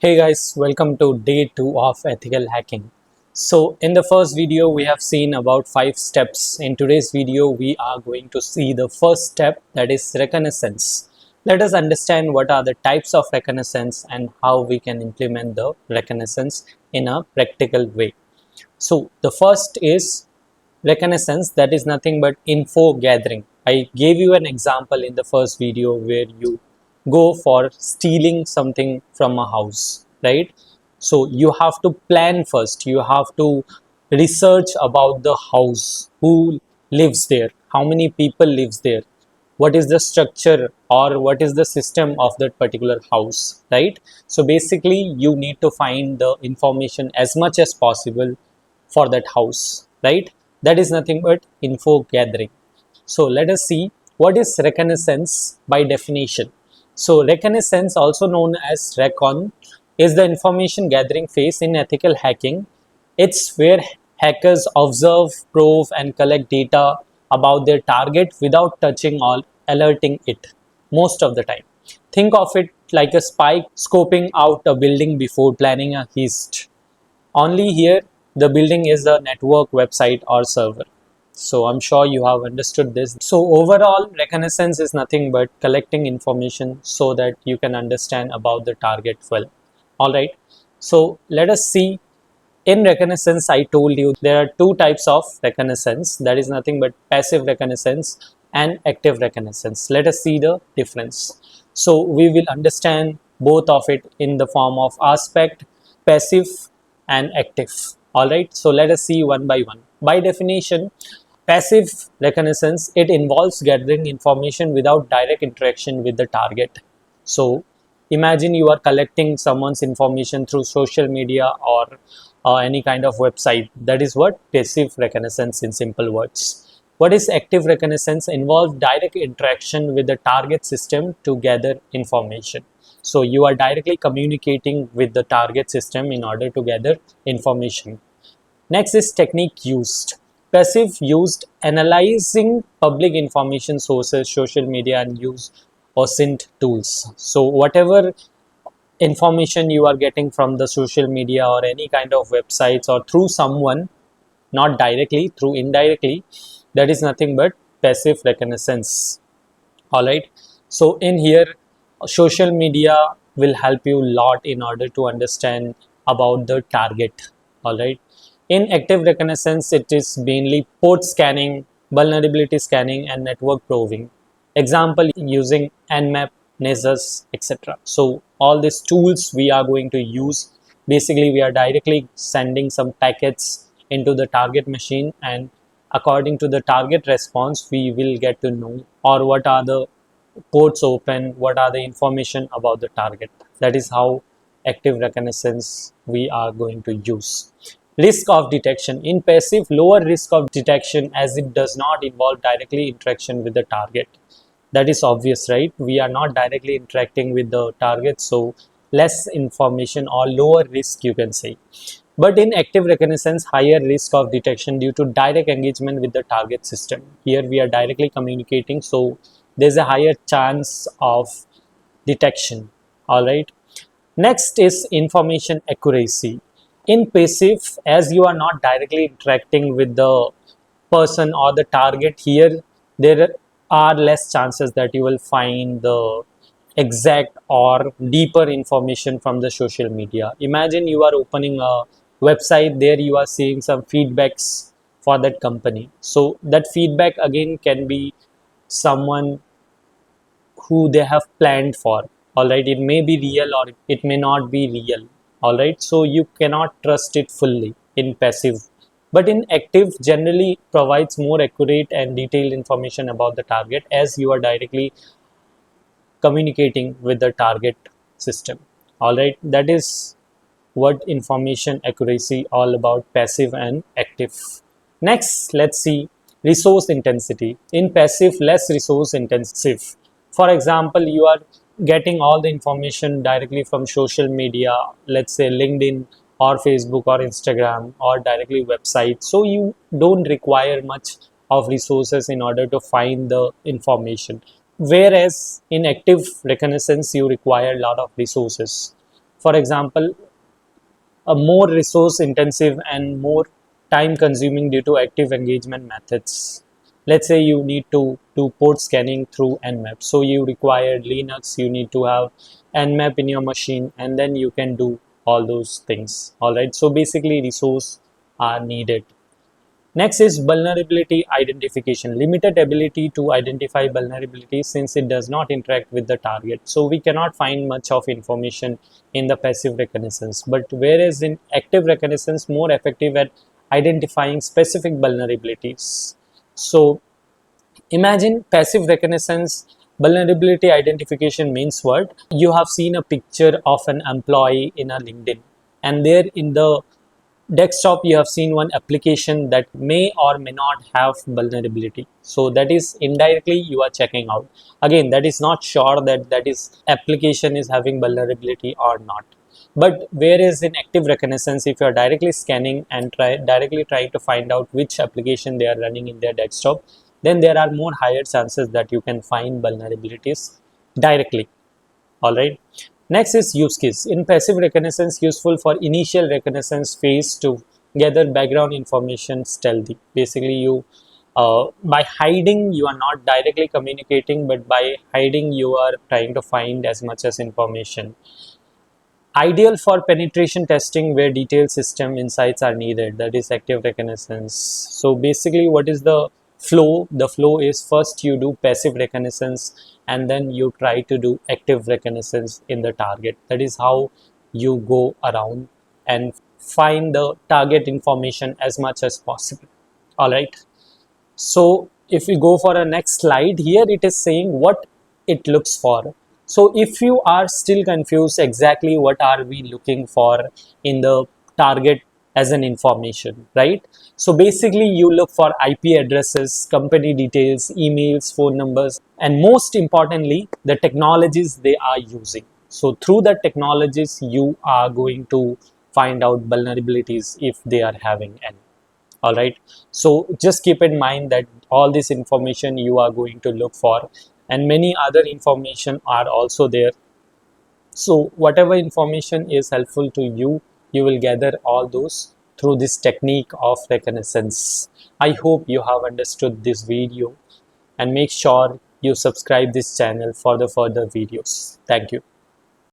Hey guys, welcome to day 2 of ethical hacking. So in the first video we have seen about 5 steps. In today's video we are going to see the first step, that is reconnaissance. Let us understand what are the types of reconnaissance and how we can implement the reconnaissance in a practical way. So the first is reconnaissance, that is nothing but info gathering. I gave you an example in the first video where you go for stealing something from a house, right? So you have to plan first, you have to research about the house, who lives there, how many people lives there, what is the structure or what is the system of that particular house, right? So basically you need to find the information as much as possible for that house, right? That is nothing but info gathering. So let us see what is reconnaissance by definition. So reconnaissance, also known as recon, is the information gathering phase in ethical hacking. It's where hackers observe, probe, and collect data about their target without touching or alerting it most of the time. Think of it like a spy scoping out a building before planning a heist. Only here, the building is a network, website, or server. So I'm sure you have understood this. So overall, reconnaissance is nothing but collecting information so that you can understand about the target well. All right. So let us see. In reconnaissance, I told you there are two types of reconnaissance. That is nothing but passive reconnaissance and active reconnaissance. Let us see the difference. So we will understand both of it in the form of aspect, passive and active. All right. So let us see one by one. By definition, passive reconnaissance, it involves gathering information without direct interaction with the target. So imagine you are collecting someone's information through social media or any kind of website. That is what passive reconnaissance in simple words. What is active reconnaissance? Involves direct interaction with the target system to gather information. So you are directly communicating with the target system in order to gather information. Next is technique used. Passive used analyzing public information sources, social media and use OSINT tools. So whatever information you are getting from the social media or any kind of websites or through someone, not directly, through indirectly, that is nothing but passive reconnaissance. All right. So in here, social media will help you a lot in order to understand about the target. All right. In active reconnaissance, it is mainly port scanning, vulnerability scanning, and network probing. Example using Nmap, Nessus, etc. So all these tools we are going to use. Basically, we are directly sending some packets into the target machine, and according to the target response, we will get to know or what are the ports open, what are the information about the target. That is how active reconnaissance we are going to use. Risk of detection. In passive, lower risk of detection as it does not involve directly interaction with the target. That is obvious, right? We are not directly interacting with the target, so less information or lower risk, you can say. But in active reconnaissance, higher risk of detection due to direct engagement with the target system. Here we are directly communicating, so there's a higher chance of detection. All right. Next is information accuracy. In passive, as you are not directly interacting with the person or the target, here there are less chances that you will find the exact or deeper information from the social media. Imagine you are opening a website, there you are seeing some feedbacks for that company. So that feedback again can be someone who they have planned for. All right, it may be real or it may not be real. All right, so you cannot trust it fully in passive, but in active generally provides more accurate and detailed information about the target as you are directly communicating with the target system. All right, that is what information accuracy all about, passive and active. Next, let's see resource intensity. In passive, less resource intensive. For example, you are getting all the information directly from social media, let's say LinkedIn or Facebook or Instagram or directly website, so you don't require much of resources in order to find the information, whereas in active reconnaissance you require a lot of resources. For example, a more resource intensive and more time consuming due to active engagement methods. Let's say you need to do port scanning through Nmap. So you require Linux, you need to have Nmap in your machine, and then you can do all those things. All right. So basically resource are needed. Next is vulnerability identification. Limited ability to identify vulnerabilities since it does not interact with the target. So we cannot find much of information in the passive reconnaissance. But whereas in active reconnaissance, more effective at identifying specific vulnerabilities. So imagine passive reconnaissance vulnerability identification means what? You have seen a picture of an employee in a LinkedIn, and there in the desktop you have seen one application that may or may not have vulnerability. So that is indirectly you are checking out. Again, that is not sure that that is application is having vulnerability or not. But whereas in active reconnaissance, if you are directly scanning and directly trying to find out which application they are running in their desktop, then there are more higher chances that you can find vulnerabilities directly. All right. Next is use case. In passive reconnaissance, useful for initial reconnaissance phase to gather background information stealthy. Basically, by hiding, you are not directly communicating, but by hiding, you are trying to find as much as information. Ideal for penetration testing where detailed system insights are needed, that is active reconnaissance. So basically what is the flow is first you do passive reconnaissance and then you try to do active reconnaissance in the target. That is how you go around and find the target information as much as possible. All right. So if we go for a next slide, here it is saying what it looks for. So if you are still confused exactly what are we looking for in the target as an information, right? So basically you look for IP addresses, company details, emails, phone numbers, and most importantly, the technologies they are using. So through the technologies, you are going to find out vulnerabilities if they are having any. All right. So just keep in mind that all this information you are going to look for, and many other information are also there. So whatever information is helpful to you, you will gather all those through this technique of reconnaissance. I hope you have understood this video, and make sure you subscribe this channel for the further videos. Thank you.